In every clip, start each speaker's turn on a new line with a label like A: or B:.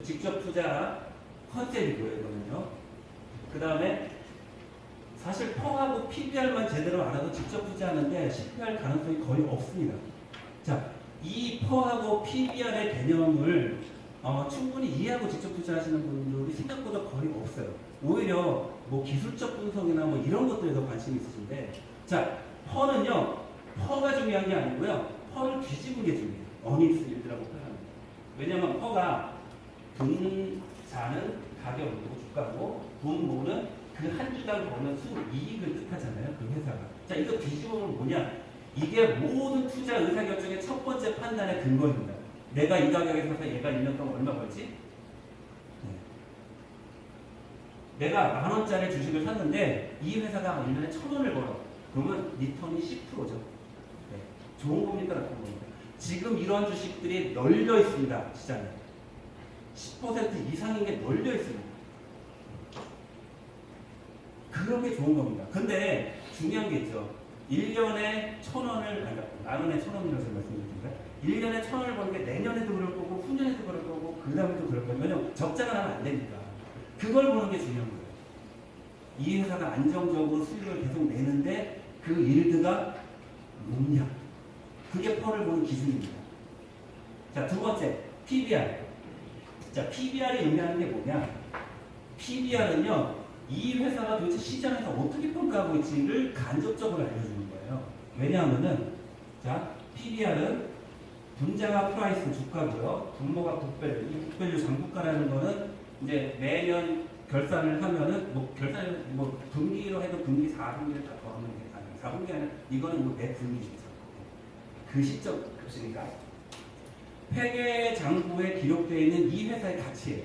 A: 직접 투자 컨셉이고요, 이거는요. 그 다음에 사실 펑하고 PBR만 제대로 알아도 직접 투자하는데 실패할 가능성이 거의 없습니다. 자, 이 펑하고 PBR의 개념을 충분히 이해하고 직접 투자하시는 분들이 생각보다 거의 없어요. 오히려 뭐 기술적 분석이나 뭐 이런 것들에 더 관심이 있으신데, 자, 퍼는요, 퍼가 중요한 게 아니고요, 퍼를 뒤집은 게 중요해요. 어닝스 일드라고 표현합니다. 왜냐면 퍼가 분자는 가격이고 주가고 분모는 그 한 주당 버는 수이익을 뜻하잖아요. 그 회사가. 자, 이거 뒤집어보면 뭐냐? 이게 모든 투자 의사결정의 첫 번째 판단의 근거입니다. 내가 이 가격에 사서 얘가 1년 동안 얼마 벌지? 내가 10,000원짜리 주식을 샀는데 이 회사가 1년에 1,000원을 벌어. 그러면 리턴이 10%죠. 네. 좋은 겁니까? 나쁜 겁니까? 지금 이러한 주식들이 널려 있습니다. 시장에. 10% 이상인 게 널려 있습니다. 그런 게 좋은 겁니다. 근데 중요한 게 있죠. 1년에 1,000원을, 그러니까 10,000원에 1,000원이라고 제가 말씀드렸는데 1년에 1,000원을 버는 게 내년에도 그럴 거고 후년에도 그럴 거고 그 다음에도 그럴 거예요. 왜냐면 적자가 나면 안 되니까. 그걸 보는 게 중요한 거예요. 이 회사가 안정적으로 수익을 계속 내는데 그 일드가 높냐. 그게 펄을 보는 기준입니다. 자, 두 번째, PBR. 자, PBR이 의미하는 게 뭐냐. PBR은요, 이 회사가 도대체 시장에서 어떻게 평가하고 있지를 간접적으로 알려주는 거예요. 왜냐하면은, 자, PBR은 분자가 프라이스 주가고요, 분모가 북밸류. 이 북밸류 장부가라는 거는 이제 매년 결산을 하면은, 뭐, 결산을 뭐, 분기로 해도 분기 4분기를 다 더하면 돼. 4분기 아니라, 이거는 뭐 매 분기죠. 그 시점 보시니까. 회계 장부에 기록되어 있는 이 회사의 가치예요.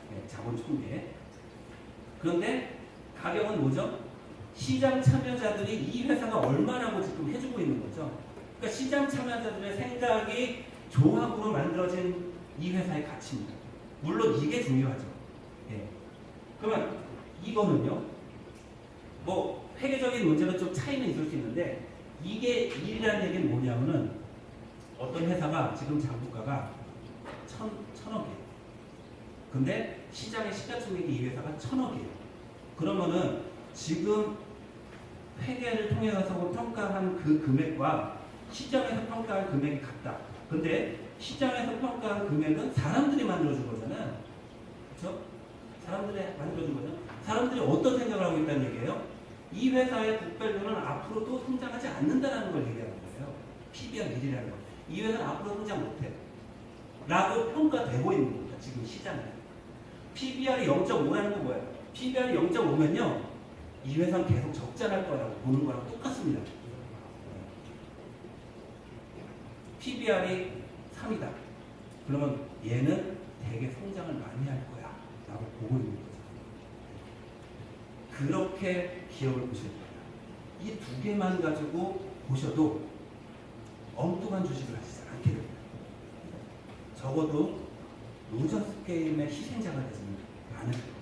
A: 네, 자본 총계. 그런데 가격은 뭐죠? 시장 참여자들이 이 회사가 얼마라고 지금 해주고 있는 거죠. 그러니까 시장 참여자들의 생각이 조합으로 만들어진 이 회사의 가치입니다. 물론 이게 중요하죠. 예. 그러면 이거는요, 뭐 회계적인 문제는 좀 차이는 있을 수 있는데 이게 일이라는 얘기는 뭐냐면은 어떤 회사가 지금 장부가가 1,000억이에요. 근데 시장의 시가총액이 이 회사가 1,000억이에요. 그러면은 지금 회계를 통해서 평가한 그 금액과 시장에서 평가한 금액이 같다. 근데 시장에서 평가한 금액은 사람들이 만들어준 거잖아요. 그렇죠? 사람들이 만들어준 거죠. 사람들이 어떤 생각을 하고 있다는 얘기예요? 이 회사의 북밸류는 앞으로도 성장하지 않는다는 걸 얘기하는 거예요. PBR 1이라는 거. 이 회사는 앞으로 성장 못해. 라고 평가되고 있는 겁니다. 지금 시장에. PBR이 0.5라는 건 뭐예요? PBR이 0.5면요. 이 회사는 계속 적자 날 거라고 보는 거랑 똑같습니다. PBR이 3이다. 그러면 얘는 되게 성장을 많이 할 거야. 라고 보고 있는 거죠. 그렇게 기업을 보셔야 됩니다. 이 두 개만 가지고 보셔도 엉뚱한 주식을 하시지 않게 됩니다. 적어도 로저스 게임의 희생자가 되지는 않을 거예요.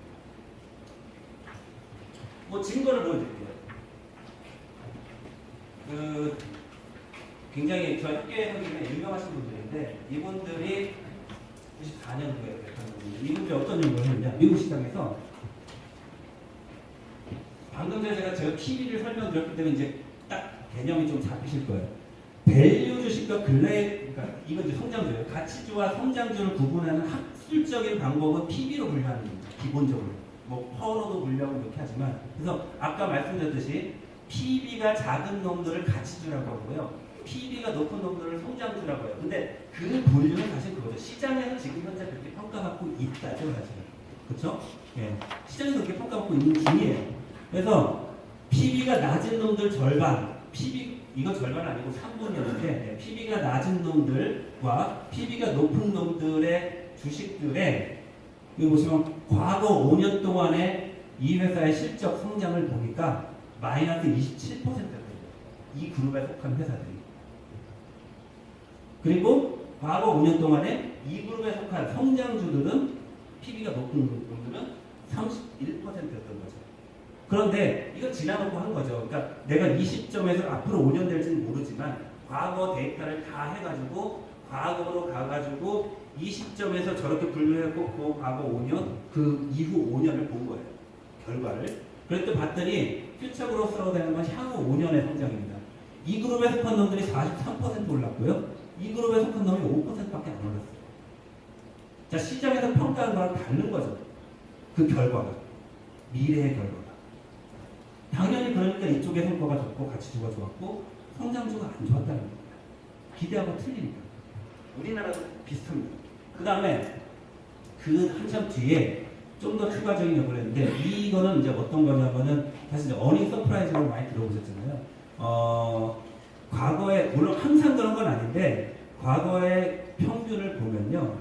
A: 뭐 증거를 보여드릴게요. 굉장히 저 학교에 선생님의 유명하신 분들인데 이분들이 94년도에 이분들이 어떤 연구를 했느냐. 미국 시장에서 방금 전에 제가 PB를 설명드렸기 때문에 이제 딱 개념이 좀 잡히실 거예요. 밸류 주식과 그러니까 이건 이제 성장주예요. 가치주와 성장주를 구분하는 학술적인 방법은 PB로 분류하는 겁니다. 기본적으로. 뭐 퍼로도 분류하고 이렇게 하지만, 그래서 아까 말씀드렸듯이 PB가 작은 놈들을 가치주라고 하고요. PB가 높은 놈들을 성장주라고 해요. 근데 그 분류는 사실 그거죠. 시장에서 지금 현재 그렇게 평가받고 있다죠, 사실. 그렇죠? 예. 시장에서 그렇게 평가받고 있는 중이에요. 그래서 PB가 낮은 놈들 절반, 이건 절반 아니고 3분이었는데 PB가 낮은 놈들과 PB가 높은 놈들의 주식들의 여기 보시면 과거 5년 동안의 이 회사의 실적 성장을 보니까 마이너스 27%예요. 이 그룹에 속한 회사들이. 그리고 과거 5년 동안에 이 그룹에 속한 성장주들은 PB가 높은 놈들은 31%였던 거죠. 그런데 이거 지나놓고 한 거죠. 그러니까 내가 이 시점에서 앞으로 5년 될지는 모르지만 과거 데이터를 다 해가지고 과거로 가가지고 이 시점에서 저렇게 분류했고 그 과거 5년, 그 이후 5년을 본 거예요. 결과를. 그랬더니 봤더니 퓨처 그로스라고 되는 건 향후 5년의 성장입니다. 이 그룹에 속한 놈들이 43% 올랐고요. 이 그룹에 속한 놈이 5%밖에 안 올랐어요. 자, 시장에서 평가한 거랑 다른 거죠. 그 결과가. 미래의 결과가. 당연히 그러니까 이쪽의 성과가 좋고 가치주가 좋았고 성장주가 안 좋았다는 겁니다. 기대하고 틀립니다. 우리나라도 비슷합니다. 그 다음에 그 한참 뒤에 좀 더 추가적인 연구를 했는데 이거는 이제 어떤 거냐면은 사실 이제 어닝 서프라이즈를 많이 들어보셨잖아요. 과거에 물론 항상 그런 건 아닌데 과거의 평균을 보면요.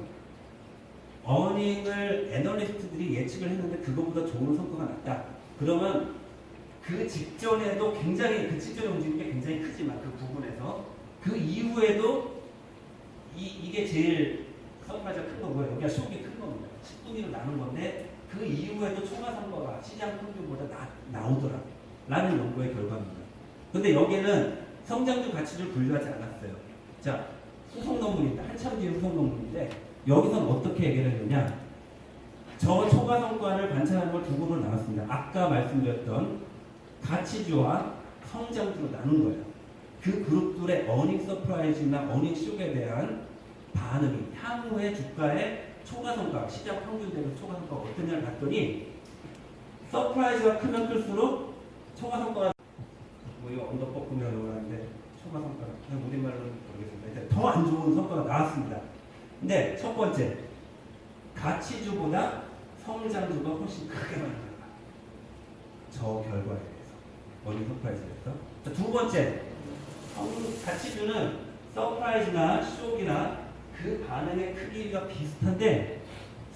A: 어닝을 애널리스트들이 예측을 했는데 그거보다 좋은 성과가 났다. 그러면 그 직전에도 굉장히 그 직전에 움직이는 게 굉장히 크지만 그 부분에서 그 이후에도 이게 제일 서프라이즈가 큰 거고요. 여기가 쇼크가 큰 겁니다. 10분위로 나눈 건데 그 이후에도 초과 성과가 시장 평균보다 나오더라. 라는 연구의 결과입니다. 근데 여기는 성장주 가치를 분류하지 않았어요. 자, 후속 논문입니다. 한참 뒤에 후속 논문인데 여기서는 어떻게 얘기를 했느냐. 저 초과 성과를 관찰하는 걸 두 그룹으로 나눴습니다. 아까 말씀드렸던 가치주와 성장주로 나눈 거예요. 그 그룹들의 어닝 서프라이즈나 어닝 쇼크에 대한 반응이 향후의 주가의 초과 성과, 시장 평균대로 초과 성과가 어떠냐를 봤더니 서프라이즈가 크면 클수록 초과 성과가 뭐 이거 언더 꺾으면 오라는데 초과 성과가 그냥 우리말로는 모르겠습니다. 더 안 좋은 성과가 나왔습니다. 근데 첫 번째 가치주보다 성장주가 훨씬 크게 많이 나와. 저 결과에 대해서 어닝 서프라이즈에 대해서. 두 번째 가치주는 서프라이즈나 쇼크나 그 반응의 크기가 비슷한데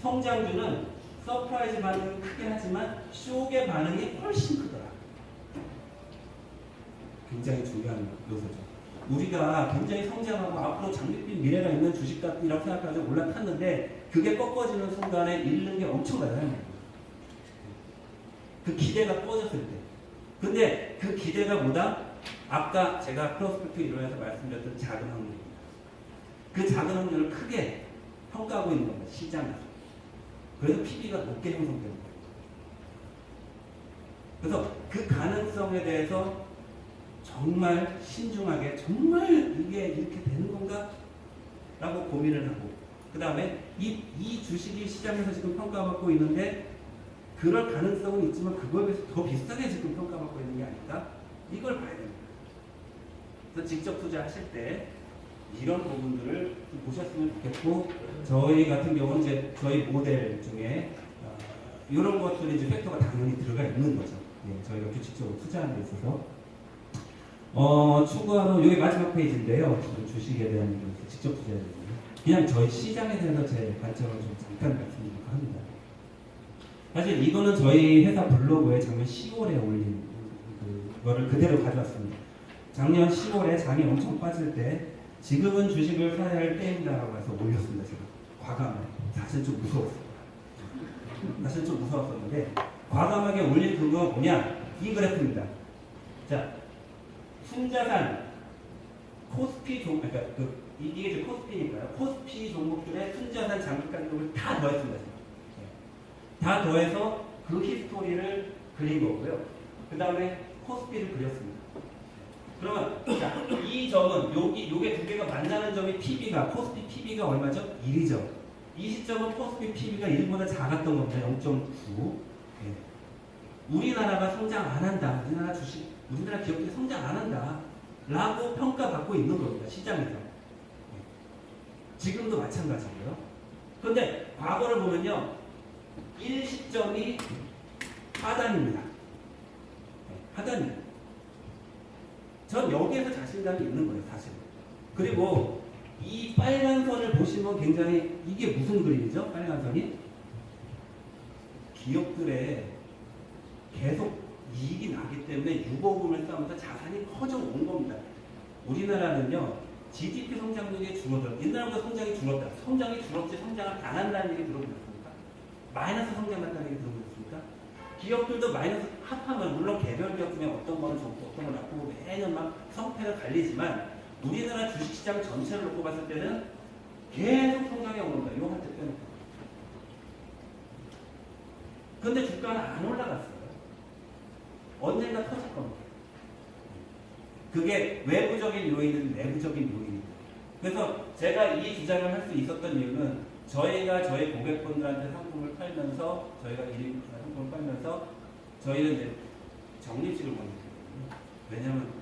A: 성장주는 서프라이즈 반응이 크긴 하지만 쇼크의 반응이 훨씬 크더라. 굉장히 중요한 요소죠. 우리가 굉장히 성장하고 앞으로 장밋빛 미래가 있는 주식이라고 생각하고 올라탔는데 그게 꺾어지는 순간에 잃는 게 엄청나요. 그 기대가 꺼졌을 때. 근데 그 기대가 뭐다? 아까 제가 크로스펙트 이론에서 말씀드렸던 작은 확률입니다. 그 작은 확률을 크게 평가하고 있는 겁니다. 시장에서. 그래서 PB가 높게 형성되는 거예요. 그래서 그 가능성에 대해서 정말 신중하게 정말 이게 이렇게 되는 건가? 라고 고민을 하고 그 다음에 이 주식이 시장에서 지금 평가받고 있는데 그럴 가능성은 있지만 그거에 비해서 더 비싸게 지금 평가받고 있는 게 아닐까? 이걸 봐야 됩니다. 그래서 직접 투자하실 때 이런 부분들을 보셨으면 좋겠고 저희 같은 경우는 이제 저희 모델 중에 이런 것들이 이제 팩터가 당연히 들어가 있는 거죠. 예, 저희가 규칙적으로 투자하는 데 있어서 추가로 여기 마지막 페이지인데요. 주식에 대한 직접 투자에 대해서 그냥 저희 시장에 대해서 제 관점을 좀 잠깐 말씀드릴까 합니다. 사실 이거는 저희 회사 블로그에 작년 10월에 올린 그거를 그대로 가져왔습니다. 작년 10월에 장이 엄청 빠질 때 지금은 주식을 사야 할 때입니다라고 해서 올렸습니다. 제가 과감하게. 사실 좀 무서웠어요. 사실 좀 무서웠었는데 과감하게 올린 그거 뭐냐? 이 그래프입니다. 자, 순자산 코스피 종목, 그러니까 이게 이제 코스피니까요. 코스피 종목들의 순자산 장기 가격을 다 더했습니다. 다 더해서 그 히스토리를 그린 거고요. 그 다음에 코스피를 그렸습니다. 그러면 자, 이 점은 요게 두 개가 만나는 점이 PB가 코스피 PB가 얼마죠? 1이죠. 이 시점은 코스피 PB가 1보다 작았던 겁니다. 0.9. 예. 우리나라가 성장 안 한다. 우리나라 기업들이 성장 안 한다. 라고 평가받고 있는 겁니다. 시장에서. 예. 지금도 마찬가지고요. 그런데 과거를 보면요. 1시점이 하단입니다. 하단입니다. 전 여기에서 자신감이 있는 거예요, 사실. 그리고 이 빨간 선을 보시면 굉장히 이게 무슨 그림이죠? 빨간 선이 기업들의 계속 이익이 나기 때문에 유보금을 쌓으면서 자산이 커져 온 겁니다. 우리나라는요, GDP 성장률이 줄어들어. 옛날보다 성장이 줄었다. 성장이 줄었지 성장을 안 한다는 얘기 들어보셨습니까? 마이너스 성장한다는 얘기 들어보셨습니까? 기업들도 마이너스 합하면 물론 개별 기업 중에 어떤 거는 좋고 어떤 건 나쁘고 매년 막 성패가 갈리지만 우리나라 주식시장 전체를 놓고 봤을 때는 계속 성장해 오는다. 요 한때 빼놓고. 근데 주가는 안 올라갔어요. 언젠가 터질 겁니다. 그게 외부적인 요인은 내부적인 요인입니다. 그래서 제가 이 주장을 할 수 있었던 이유는 저희가 저희 고객분들한테 상품을 팔면서 저희가 1인 상품을 팔면서 저희는 이제 적립식을 보내거든요. 왜냐하면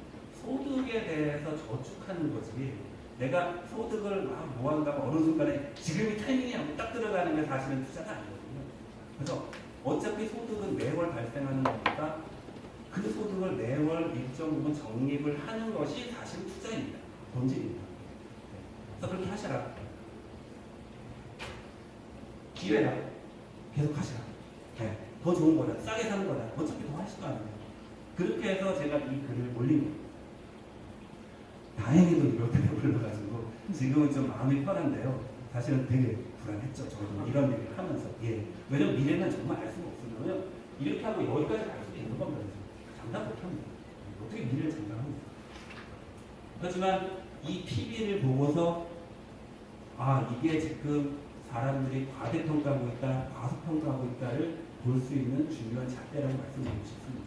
A: 소득에 대해서 저축하는 거지 내가 소득을 막 모아다가 어느 순간에 지금이 타이밍이 하고 딱 들어가는 게 사실은 투자가 아니거든요. 그래서 어차피 소득은 매월 발생하는 거니까 그 소득을 매월 일정 부분 적립을 하는 것이 사실 투자입니다. 본질입니다. 그래서 그렇게 하시라. 기회다. 계속 하시라. 네. 더 좋은 거다. 싸게 사는 거다. 어차피 더 하실 거 아니에요. 그렇게 해서 제가 이 글을 올린 거예요. 다행히도 이렇게 불러가지고 지금은 좀 마음이 편한데요. 사실은 되게 불안했죠. 저도 이런 얘기를 하면서. 예. 왜냐면 미래는 정말 알 수가 없어요. 이렇게 하고 여기까지 갈 수도 있는 겁니다. 장담 못합니다. 어떻게 미래를 장담합니까? 하지만 이 PB를 보고서 아 이게 지금 사람들이 과대평가하고 있다, 과소평가하고 있다를 볼 수 있는 중요한 잣대라고 말씀드리고 싶습니다.